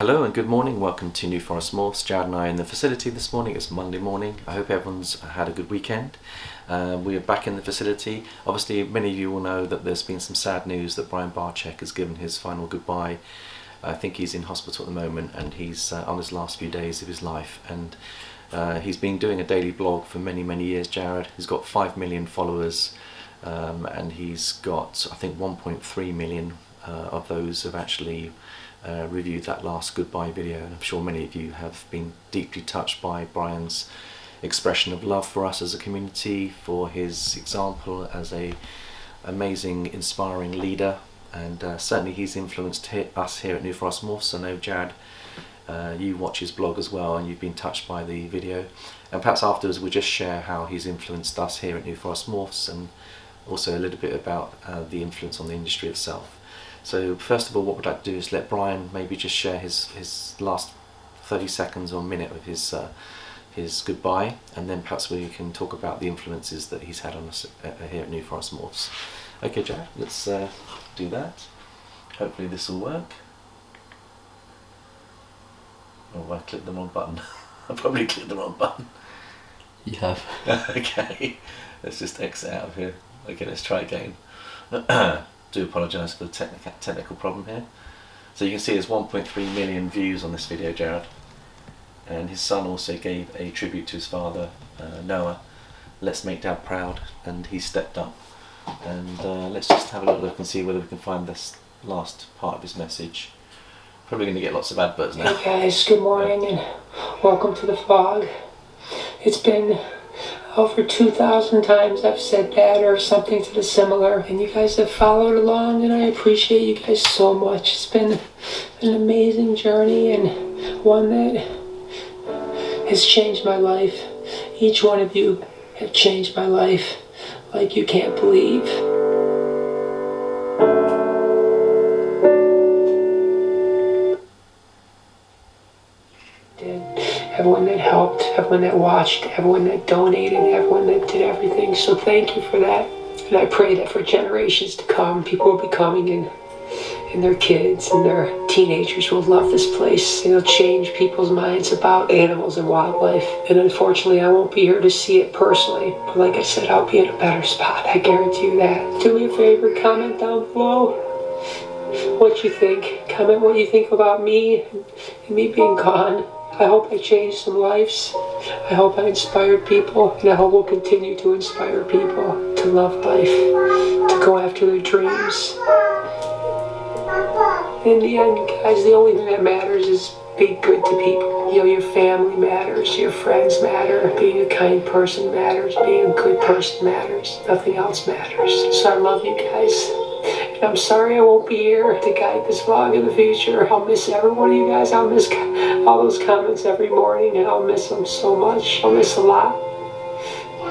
Hello and good morning, welcome to New Forest Morphs. Jad and I are in the facility this morning. It's Monday morning. I hope everyone's had a good weekend. We're back in the facility. Obviously many of you will know that there's been some sad news that Brian Barczyk has given his final goodbye. I think he's in hospital at the moment and he's on his last few days of his life, and he's been doing a daily blog for many years, Jared. He's got 5 million followers and he's got I think 1.3 million of those have actually reviewed that last goodbye video, and I'm sure many of you have been deeply touched by Brian's expression of love for us as a community, for his example as a amazing, inspiring leader, and certainly he's influenced us here at New Forest Morphs. I know Jad, you watch his blog as well and you've been touched by the video, and perhaps afterwards we'll just share how he's influenced us here at New Forest Morphs and also a little bit about the influence on the industry itself. So first of all, what we'd like to do is let Brian maybe just share his last 30 seconds or minute of his goodbye, and then perhaps we can talk about the influences that he's had on us here at New Forest Morphs. Okay, Jack, let's do that. Hopefully this will work. Oh, I clicked the wrong button. I probably clicked the wrong button. You have. Okay, let's just exit out of here. Okay, let's try again. Do apologise for the technical problem here. So you can see there's 1.3 million views on this video, Jared, and his son also gave a tribute to his father, Noah. Let's make Dad proud, and he stepped up. And let's just have a little look and see whether we can find this last part of his message. Probably going to get lots of adverts now. Hey guys, good morning and welcome to the vlog. It's been over 2,000 times I've said that or something to the similar, and you guys have followed along, and I appreciate you guys so much. It's been an amazing journey and one that has changed my life. Each one of you have changed my life like you can't believe. Everyone that helped, everyone that watched, everyone that donated, everyone that did everything. So thank you for that. And I pray that for generations to come, people will be coming in, and their kids and their teenagers will love this place. It'll change people's minds about animals and wildlife. And unfortunately, I won't be here to see it personally. But like I said, I'll be in a better spot. I guarantee you that. Do me a favor, comment down below what you think. Comment what you think about me and me being gone. I hope I changed some lives. I hope I inspired people, and I hope we'll continue to inspire people to love life, to go after their dreams. In the end, guys, the only thing that matters is being good to people. You know, your family matters, your friends matter, being a kind person matters, being a good person matters. Nothing else matters. So I love you guys. And I'm sorry I won't be here to guide this vlog in the future. I'll miss every one of you guys. I'll miss all those comments every morning, and I'll miss them so much. I'll miss a lot.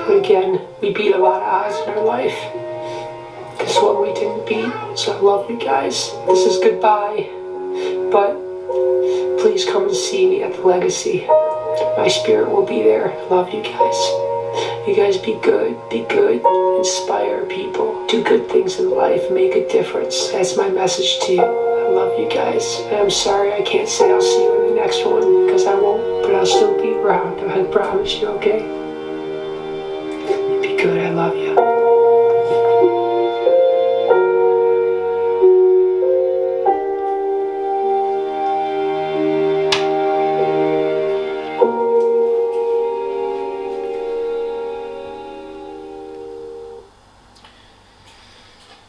But again, we beat a lot of odds in our life. This one we didn't beat. So I love you guys. This is goodbye. But please come and see me at the Legacy. My spirit will be there. Love you guys. You guys be good, inspire people, do good things in life, make a difference. That's my message to you. I love you guys. And I'm sorry I can't say I'll see you in the next one, because I won't, but I'll still be around. I promise you, okay? Be good, I love you.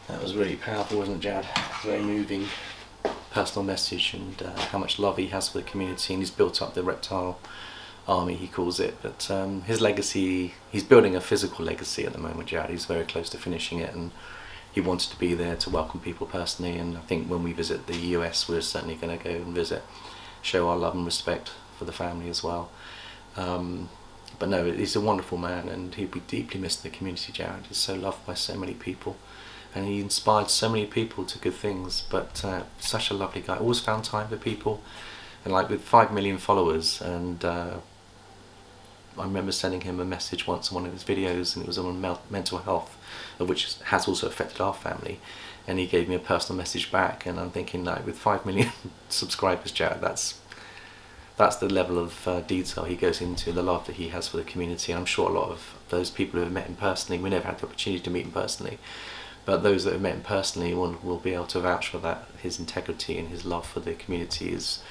That was really powerful, wasn't it, Jad? Very moving personal message, and how much love he has for the community, and he's built up the reptile army, he calls it. But his legacy, he's building a physical legacy at the moment, Jad. He's very close to finishing it, and he wanted to be there to welcome people personally, and I think when we visit the US we're certainly going to go and visit, show our love and respect for the family as well. But no, he's a wonderful man, and he'll be deeply missed in the community, Jared. He's so loved by so many people, and he inspired so many people to good things. But such a lovely guy, always found time for people, and like with 5 million followers, and I remember sending him a message once on one of his videos, and it was on mental health, which has also affected our family, and he gave me a personal message back, and I'm thinking, like, with 5 million subscribers, Jad, that's the level of detail he goes into, the love that he has for the community. I'm sure a lot of those people who have met him personally, we never had the opportunity to meet him personally, but those that have met him personally will be able to vouch for that. His integrity and his love for the community is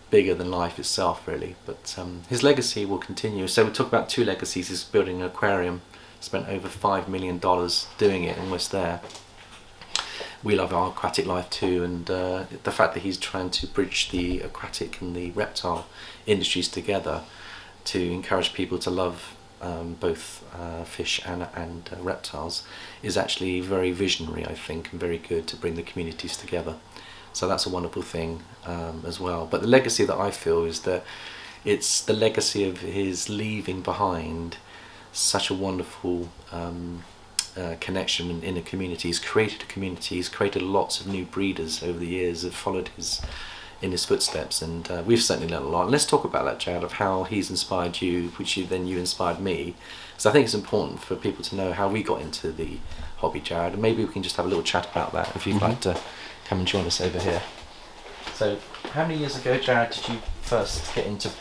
bigger than life itself, really. But his legacy will continue. So we talk about 2 legacies. He's building an aquarium, spent over $5 million doing it, and was there. We love our aquatic life too, and the fact that he's trying to bridge the aquatic and the reptile industries together to encourage people to love both fish and reptiles is actually very visionary, I think, and very good to bring the communities together. So that's a wonderful thing as well. But the legacy that I feel is that it's the legacy of his leaving behind such a wonderful connection in a community. He's created a community, he's created lots of new breeders over the years that followed in his footsteps, and we've certainly learned a lot. And let's talk about that, Jad, of how he's inspired you, which you inspired me. So I think it's important for people to know how we got into the hobby, Jad, and maybe we can just have a little chat about that if you'd like to come and join us over here. So how many years ago, Jad, did you first get into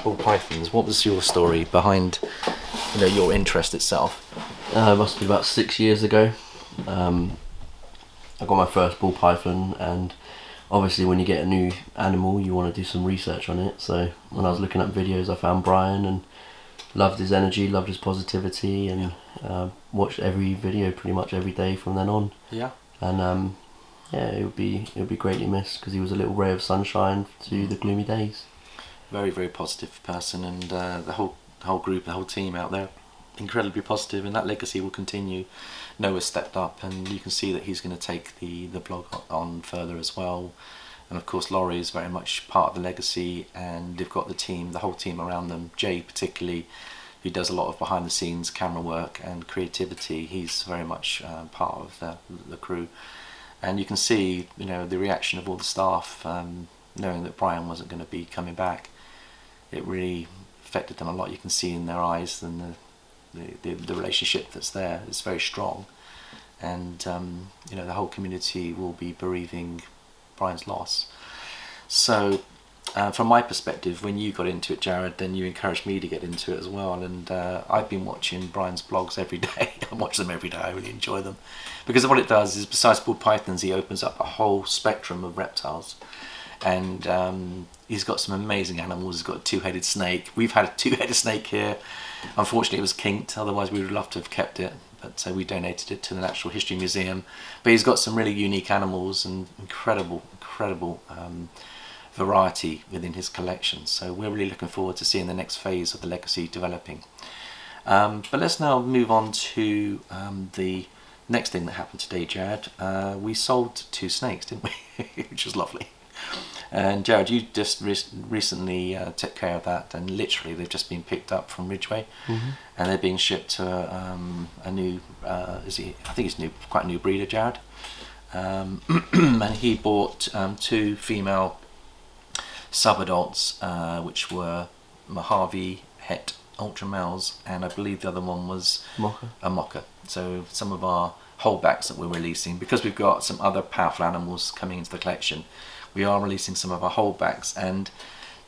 ball pythons? What was your story behind your interest itself? It must be about 6 years ago. I got my first ball python, and obviously when you get a new animal you want to do some research on it. So when I was looking at videos, I found Brian and loved his energy, loved his positivity, and watched every video pretty much every day from then on. Yeah. And it would be greatly missed, because he was a little ray of sunshine to the gloomy days. Very, very positive person, and the whole group, the whole team out there, incredibly positive, and that legacy will continue. Noah stepped up, and you can see that he's going to take the blog on further as well. And of course Laurie is very much part of the legacy, and they've got the whole team around them. Jay particularly, who does a lot of behind the scenes camera work and creativity, he's very much part of the crew. And you can see the reaction of all the staff, knowing that Brian wasn't going to be coming back. It really affected them a lot. You can see in their eyes, and the relationship that's there is very strong, and the whole community will be bereaving Brian's loss. So from my perspective, when you got into it, Jared, then you encouraged me to get into it as well, and I've been watching Brian's blogs every day. I watch them every day. I really enjoy them, because what it does is, besides ball pythons, he opens up a whole spectrum of reptiles. And he's got some amazing animals. He's got a 2-headed snake. We've had a 2-headed snake here. Unfortunately it was kinked, otherwise we would love to have kept it, but we donated it to the Natural History Museum. But he's got some really unique animals and incredible variety within his collection. So we're really looking forward to seeing the next phase of the legacy developing. But let's now move on to the next thing that happened today, Jad. We sold 2 snakes, didn't we? Which was lovely. And Jared, you just recently took care of that, and literally they've just been picked up from Ridgeway, and they're being shipped to a new, I think it's quite a new breeder, Jared. And he bought 2 female sub-adults, which were Mojave Het Ultramels, and I believe the other one was Mocha. A Mocha. So some of our holdbacks that we're releasing, because we've got some other powerful animals coming into the collection, we are releasing some of our holdbacks. And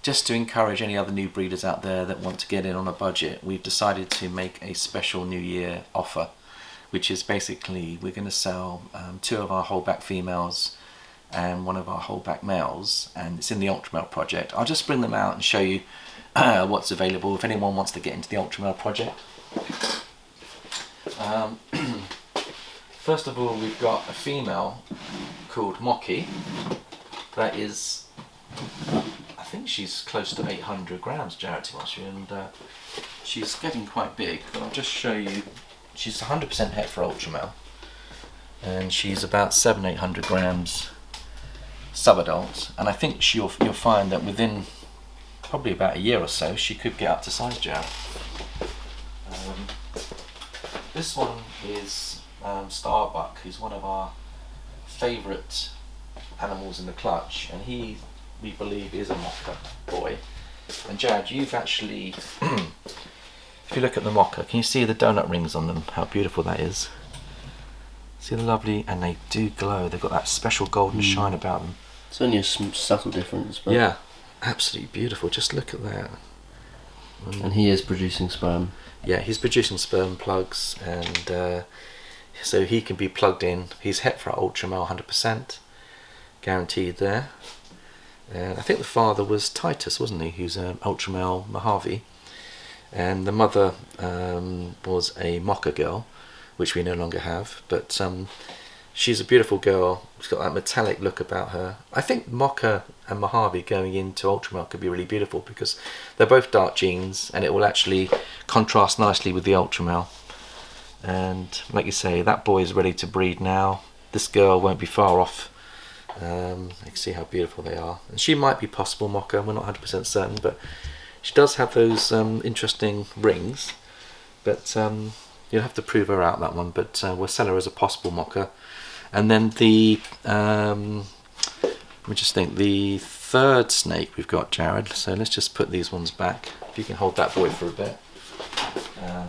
just to encourage any other new breeders out there that want to get in on a budget, we've decided to make a special New Year offer, which is basically we're going to sell 2 of our holdback females and 1 of our holdback males, and it's in the Ultramel project. I'll just bring them out and show you what's available if anyone wants to get into the Ultramel project. First of all, we've got a female called Mocha. That is, I think she's close to 800 grams, Jared, to us, and she's getting quite big, but I'll just show you. She's 100% het for Ultramel, and she's about 700-800 grams sub-adult, and I think you'll find that within probably about a year or so she could get up to size, Jared. This one is Starbuck, who's one of our favourite animals in the clutch, and we believe is a Mocha boy. And Jared, you've actually if you look at the Mocha, can you see the donut rings on them, how beautiful that is? See the lovely, and they do glow. They've got that special golden shine about them. It's only a subtle difference, but Yeah, absolutely beautiful. Just look at that. and he is producing sperm. Yeah, he's producing sperm plugs, and so he can be plugged in. He's het for Ultramel 100%, guaranteed there. And I think the father was Titus, wasn't he? Who's an Ultramel Mojave, and the mother was a Mocha girl, which we no longer have. But she's a beautiful girl. She's got that metallic look about her. I think Mocha and Mojave going into Ultramel could be really beautiful because they're both dark genes, and it will actually contrast nicely with the Ultramel. And like you say, that boy is ready to breed now. This girl won't be far off. You can see how beautiful they are, and she might be possible Mocha. We're not 100% certain, but she does have those interesting rings. But you'll have to prove her out, that one. But we'll sell her as a possible Mocha. And then the let me just think, the third snake we've got, Jared. So let's just put these ones back. If you can hold that boy for a bit.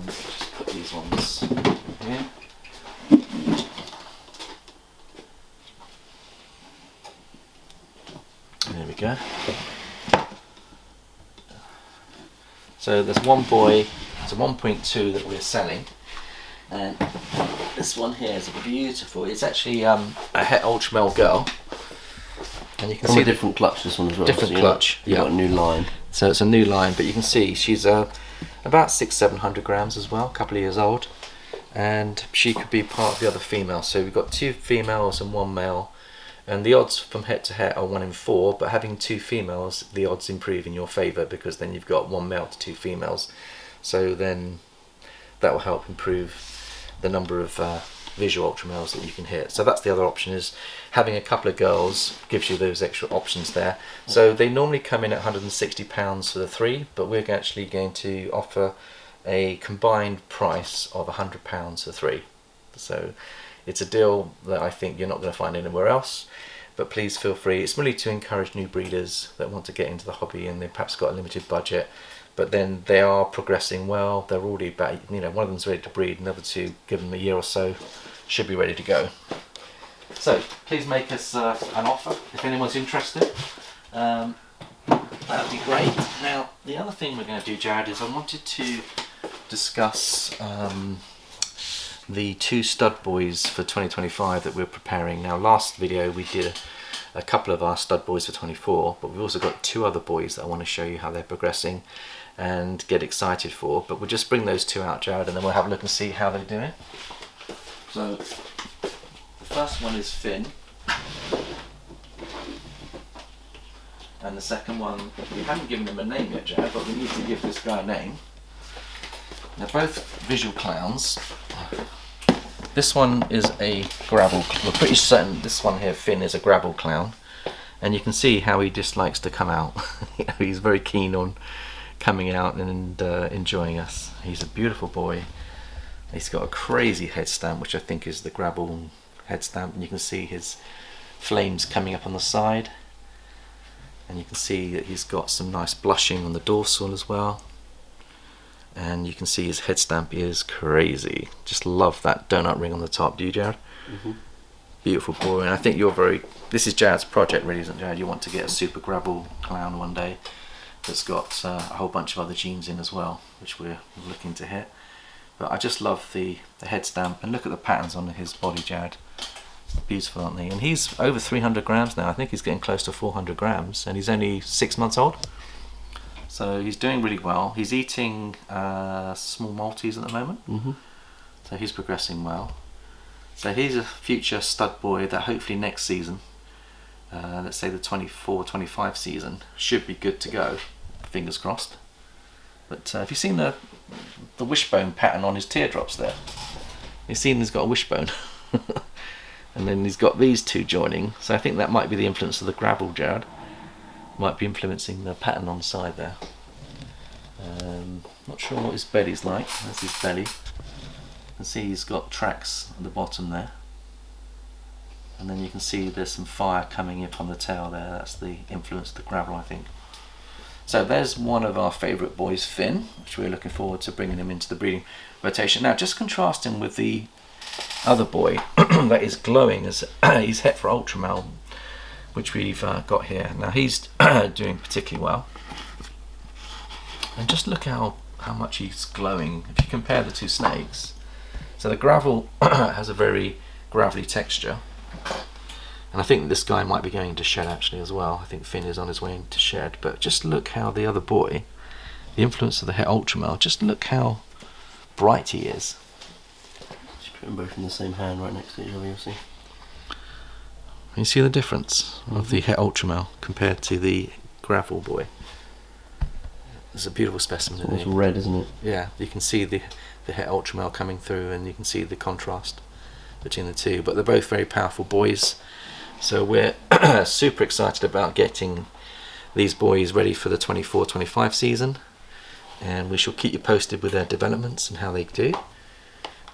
Just put these ones here. There we go. So there's one boy, it's a 1.2 that we're selling, and this one here is beautiful. It's actually a het Ultramel girl, and you can see a different clutch, this one as well. Different so clutch. You've got a new line. So it's a new line, but you can see she's about 600-700 grams as well, a couple of years old, and she could be part of the other females. So we've got 2 females and 1 male. And the odds from het to het are 1 in 4, but having 2 females, the odds improve in your favour, because then you've got 1 male to 2 females. So then that will help improve the number of visual Ultramels that you can hit. So that's the other option, is having a couple of girls gives you those extra options there. So they normally come in at £160 for the 3, but we're actually going to offer a combined price of £100 for 3. So it's a deal that I think you're not going to find anywhere else, but please feel free. It's really to encourage new breeders that want to get into the hobby and they've perhaps got a limited budget, but then they are progressing well. They're already about, one of them's ready to breed, another 2, give them a year or so, should be ready to go. So please make us an offer if anyone's interested. That would be great. Now the other thing we're going to do, Jared, is I wanted to discuss the 2 stud boys for 2025 that we're preparing. Now last video we did a couple of our stud boys for 24, but we've also got 2 other boys that I want to show you how they're progressing and get excited for. But we'll just bring those 2 out, Jared, and then we'll have a look and see how they're doing. So the first one is Finn, and the second one, we haven't given him a name yet, Jared, but we need to give this guy a name. They're both visual clowns. This one is a gravel, we're pretty certain this one here, Finn, is a gravel clown, and you can see how he just likes to come out. He's very keen on coming out and enjoying us. He's a beautiful boy. He's got a crazy head stamp, which I think is the gravel head stamp, and you can see his flames coming up on the side, and you can see that he's got some nice blushing on the dorsal as well. And you can see his head stamp is crazy. Just love that donut ring on the top. Do you, Jared? Mm-hmm. Beautiful boy. And I think this is Jared's project, really, isn't it, Jared? You want to get a super gravel clown one day that's got a whole bunch of other genes in as well, which we're looking to hit. But I just love the head stamp, and look at the patterns on his body, Jared. Beautiful, aren't they? And he's over 300 grams now. I think he's getting close to 400 grams, and he's only 6 months old. So he's doing really well. He's eating small Maltese at the moment, so he's progressing well. So he's a future stud boy that hopefully next season, let's say the 24-25 season, should be good to go. Fingers crossed. But have you seen the wishbone pattern on his teardrops there? You've seen he's got a wishbone, and then he's got these 2 joining. So I think that might be the influence of the gravel, Jared. Might be influencing the pattern on the side there. Not sure what his belly's like. That's his belly. You can see he's got tracks at the bottom there, and then you can see there's some fire coming up on the tail there. That's the influence of the gravel, I think. So there's one of our favourite boys, Finn, which we're looking forward to bringing him into the breeding rotation. Now just contrasting with the other boy that is glowing as he's het for Ultramel, which we've got here. Now he's doing particularly well. And just look how much he's glowing. If you compare the two snakes, so the gravel has a very gravelly texture, and I think this guy might be going into shed actually as well. I think Finn is on his way into shed, but just look how the other boy, the influence of the het Ultramel, just look how bright he is. Just put them both in the same hand right next to each other, you'll see. You see the difference of the het Ultramel compared to the gravel boy. It's a beautiful specimen. It's red, isn't it? Yeah, you can see the het Ultramel coming through, and you can see the contrast between the two. But they're both very powerful boys, so we're super excited about getting these boys ready for the 24-25 season, and we shall keep you posted with their developments and how they do.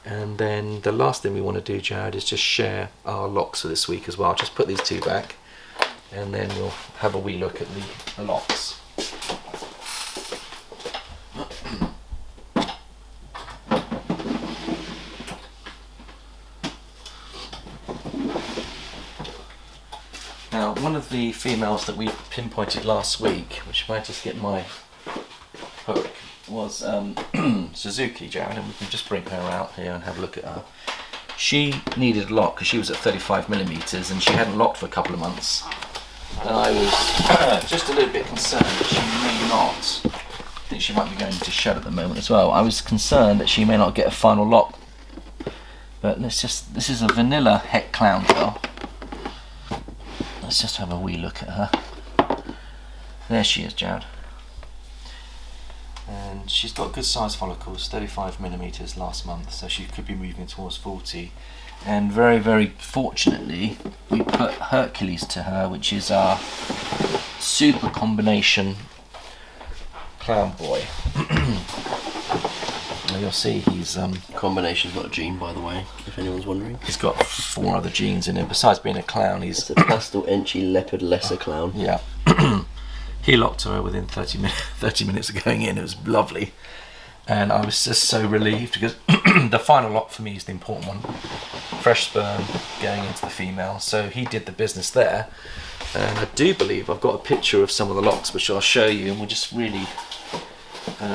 And then the last thing we want to do, Jared, is just share our locks for this week as well. Just put these two back, and then we'll have a wee look at the locks. Now, one of the females that we pinpointed last week, which if I just get my hook, was Suzuki Jad, and we can just bring her out here and have a look at her. She needed a lock because she was at 35mm and she hadn't locked for a couple of months. And I was just a little bit concerned that she may not. I think she might be going into shed at the moment as well. I was concerned that she may not get a final lock. But this is a vanilla het clown girl. Let's just have a wee look at her. There she is, Jad. And she's got good size follicles, 35mm last month, so she could be moving towards 40. And very, very fortunately, we put Hercules to her, which is our super combination clown boy. You'll see he's Combination's not a gene, by the way, if anyone's wondering. he's got 4 other genes in him. Besides being a clown, he's It's a pastel enchy leopard lesser clown. yeah. He locked her within 30 minutes of going in. It was lovely, and I was just so relieved because the final lock for me is the important one. Fresh sperm going into the female, so he did the business there. And I do believe I've got a picture of some of the locks which I'll show you, and we'll just really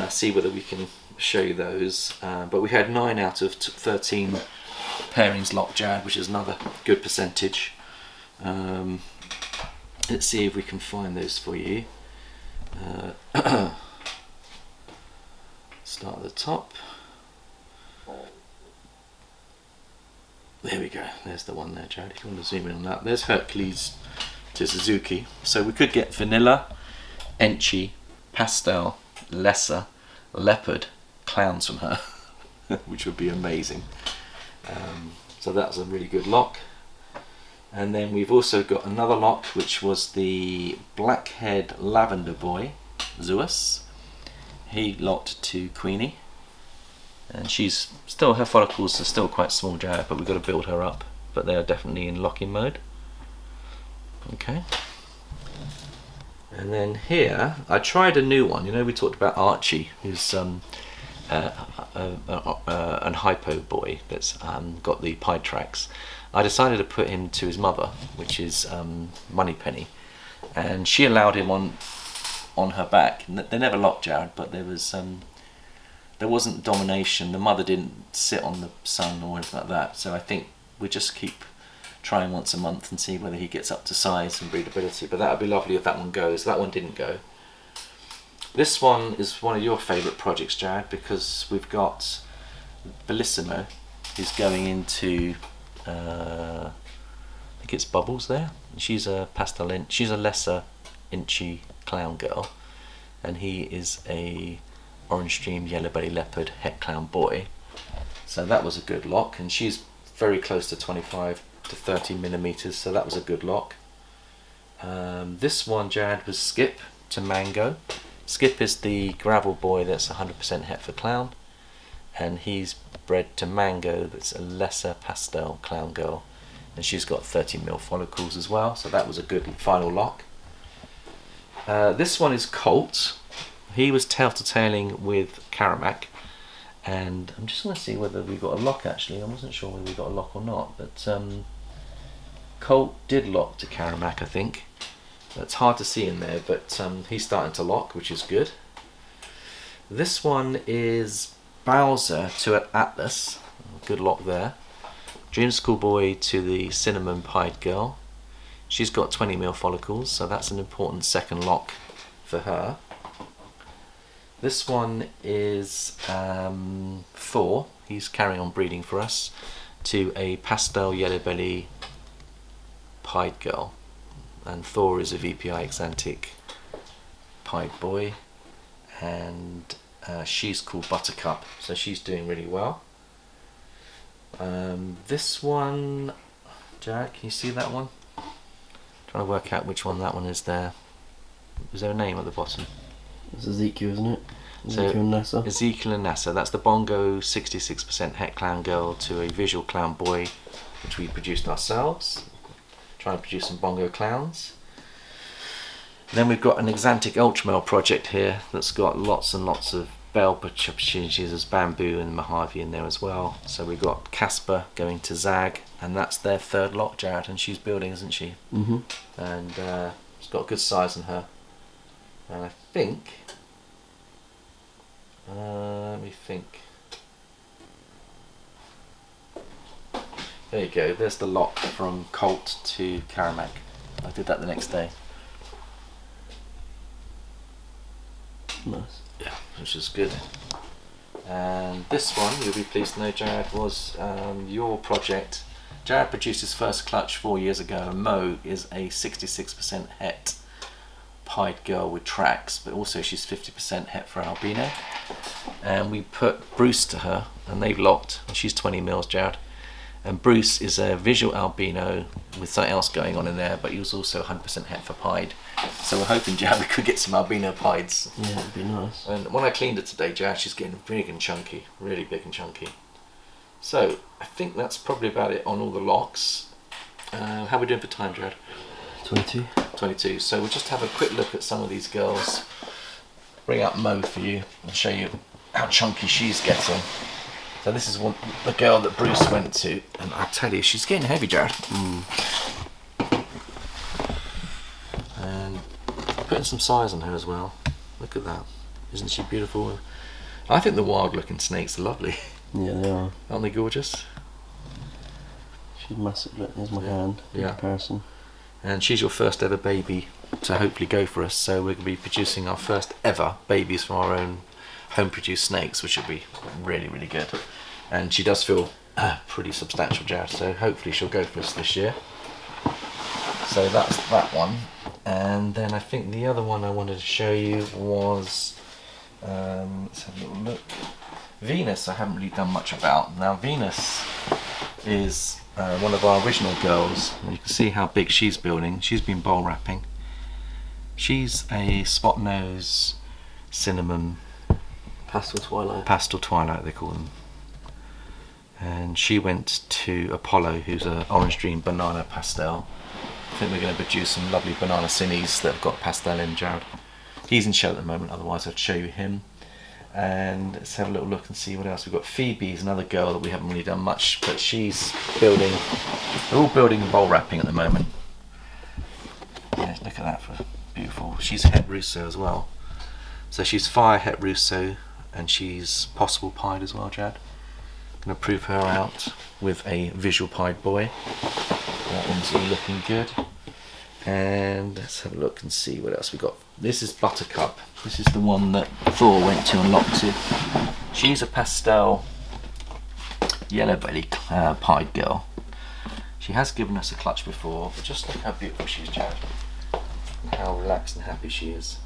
see whether we can show you those. But we had 9 out of 13 pairings locked, Jad, which is another good percentage. Let's see if we can find those for you. Start at the top. There we go. There's the one there, Jad. If you want to zoom in on that. There's Hercules to Suzuki. So we could get vanilla, enchy, pastel, lesser, leopard, clowns from her, which would be amazing. So that's a really good lock. And then we've also got another lock, which was the black-haired lavender boy, Zeus. He locked to Queenie, and she's still, her follicles are still quite small, Jad, but we've got to build her up. But they are definitely in locking mode. Okay. And then here, I tried a new one. You know, we talked about Archie, who's an hypo boy that's got the pie tracks. I decided to put him to his mother, which is Moneypenny, and she allowed him on her back. They never locked, Jared, but there wasn't domination. The mother didn't sit on the son or anything like that. So I think we just keep trying once a month and see whether he gets up to size and breedability. But that would be lovely if that one goes. That one didn't go. This one is one of your favourite projects, Jared, because we've got Bellissimo, who's going into I think it's Bubbles there. She's a pastel inch. She's a lesser inchy clown girl, and he is a orange streamed yellow belly leopard het clown boy. So that was a good lock, and she's very close to 25 to 30mm, so that was a good lock. This one, Jad, was Skip to Mango. Skip is the gravel boy that's 100% het for clown, and he's bred to Mango, that's a lesser pastel clown girl, and she's got 30mm follicles as well, so that was a good final lock. This one is Colt. He was tail to tailing with Karamak, And I'm just going to see whether we got a lock actually. I wasn't sure whether we got a lock or not, but Colt did lock to Karamak, I think. It's hard to see in there, but he's starting to lock, which is good. This one is Bowser to Atlas. Good lock there. Dream School Boy to the Cinnamon Pied Girl. She's got 20mm follicles, so that's an important second lock for her. This one is Thor. He's carrying on breeding for us to a pastel yellow belly pied girl. And Thor is a VPI Exantic pied boy. And she's called Buttercup, so she's doing really well. This one, Jack, can you see that one? Trying to work out which one that one is there. Is there a name at the bottom? It's Ezekiel, isn't it? Ezekiel and Nessa. Ezekiel and Nessa. That's the Bongo 66% Het Clown girl to a Visual Clown boy, which we produced ourselves. Trying to produce some Bongo clowns. Then we've got an Exantic Ultramel project here that's got lots and lots of bell opportunities. There's Bamboo and Mojave in there as well. So we've got Casper going to Zag, and that's their third lock, Jared, and she's building, isn't she? Mm-hmm. And it's got a good size in her. And I think, let me think. There you go, there's the lock from Colt to Karamak. I did that the next day. Nice. Yeah, which is good. And this one, you'll be pleased to know, Jared, was your project. Jared produced his first clutch 4 years ago, and Mo is a 66% het pied girl with tracks, but also she's 50% het for albino. And we put Bruce to her, and they've locked, and she's 20mm, Jared. And Bruce is a visual albino with something else going on in there, but he was also 100% het for pied. So we're hoping, Jared, we could get some albino pieds. Yeah, it'd be nice. And when I cleaned her today, Jared, she's getting big and chunky, really big and chunky. So I think that's probably about it on all the locks. How are we doing for time, Jared? 22. 22. So we'll just have a quick look at some of these girls. Bring up Mo for you and show you how chunky she's getting. So this is the girl that Bruce went to, and I tell you, she's getting heavy, Jared. And putting some size on her as well. Look at that. Isn't she beautiful? I think the wild looking snakes are lovely. Yeah, they are. Aren't they gorgeous? She's massive. Look, there's my hand in comparison. And she's your first ever baby to hopefully go for us, so we're going to be producing our first ever babies from our own home produced snakes, which will be really, really good. And she does feel pretty substantial, Jared, so hopefully she'll go for us this year. So that's that one. And then I think the other one I wanted to show you was, let's have a little look. Venus I haven't really done much about. Now Venus is one of our original girls, and you can see how big she's building. She's been bowl wrapping. She's a spot nose cinnamon Pastel twilight they call them. And she went to Apollo, who's an orange dream banana pastel. I think we're going to produce some lovely banana cinnies that have got pastel in, Jared. He's in show at the moment, otherwise I'd show you him. And let's have a little look and see what else we've got. Phoebe is another girl that we haven't really done much, but she's building. They're all building bowl wrapping at the moment. Yeah, look at that, for beautiful. She's het Russo as well. So she's fire het Russo, and she's possible pied as well, Jad. Going to prove her out with a visual pied boy. That one's all looking good. And let's have a look and see what else we got. This is Buttercup. This is the one that Thor went to and locked to. She's a pastel yellow belly pied girl. She has given us a clutch before, but just look how beautiful she is, Jared. And how relaxed and happy she is.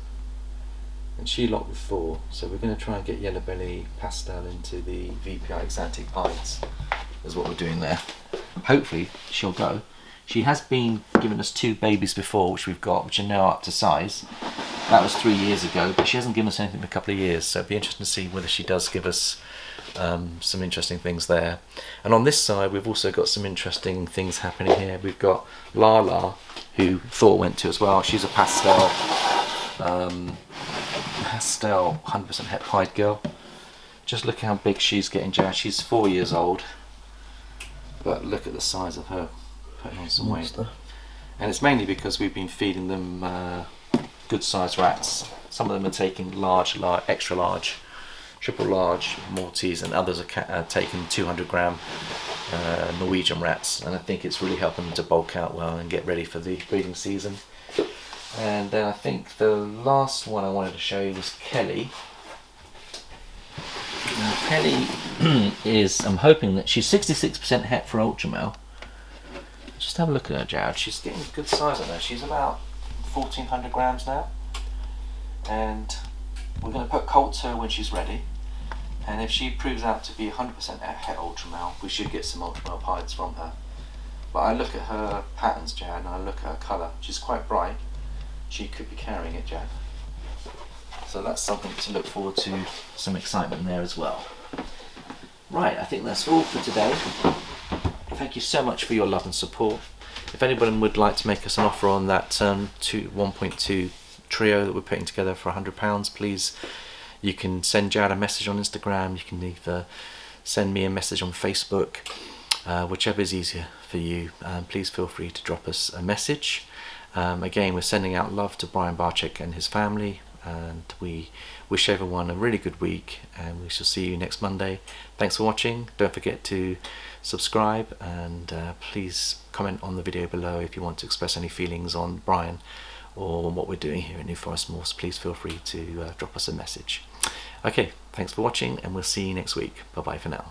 And she locked with Thor, so we're going to try and get yellow belly pastel into the VPI Exantic pieds, is what we're doing there. Hopefully she'll go. She has been giving us 2 babies before, which we've got, which are now up to size. That was 3 years ago, but she hasn't given us anything for a couple of years, so it'd be interesting to see whether she does give us some interesting things there. And on this side, we've also got some interesting things happening here. We've got Lala, who Thor went to as well. She's a pastel 100% het pied girl. Just look how big she's getting, Jad. She's 4 years old, but look at the size of her, putting on some weight. And it's mainly because we've been feeding them good sized rats. Some of them are taking large, extra large, triple large Morphs, and others are taking 200 gram Norwegian rats, and I think it's really helping them to bulk out well and get ready for the breeding season. And then I think the last one I wanted to show you was Kelly. Now Kelly is, I'm hoping that she's 66% het for Ultramel. Just have a look at her, Jad. She's getting a good size on her. She's about 1400 grams now, and we're going to put colt to her when she's ready. And if she proves out to be 100% het Ultramel, we should get some Ultramel hides from her. But I look at her patterns, Jad, and I look at her colour. She's quite bright. She could be carrying it, Jad. So that's something to look forward to, some excitement there as well. Right, I think that's all for today. Thank you so much for your love and support. If anyone would like to make us an offer on that 1.2 trio that we're putting together for £100, please, you can send Jad a message on Instagram, you can either send me a message on Facebook, whichever is easier for you. Please feel free to drop us a message. Again, we're sending out love to Brian Barczyk and his family, and we wish everyone a really good week, and we shall see you next Monday. Thanks for watching. Don't forget to subscribe, and please comment on the video below if you want to express any feelings on Brian or what we're doing here at New Forest Morphs. Please feel free to drop us a message. Okay, thanks for watching, and we'll see you next week. Bye bye for now.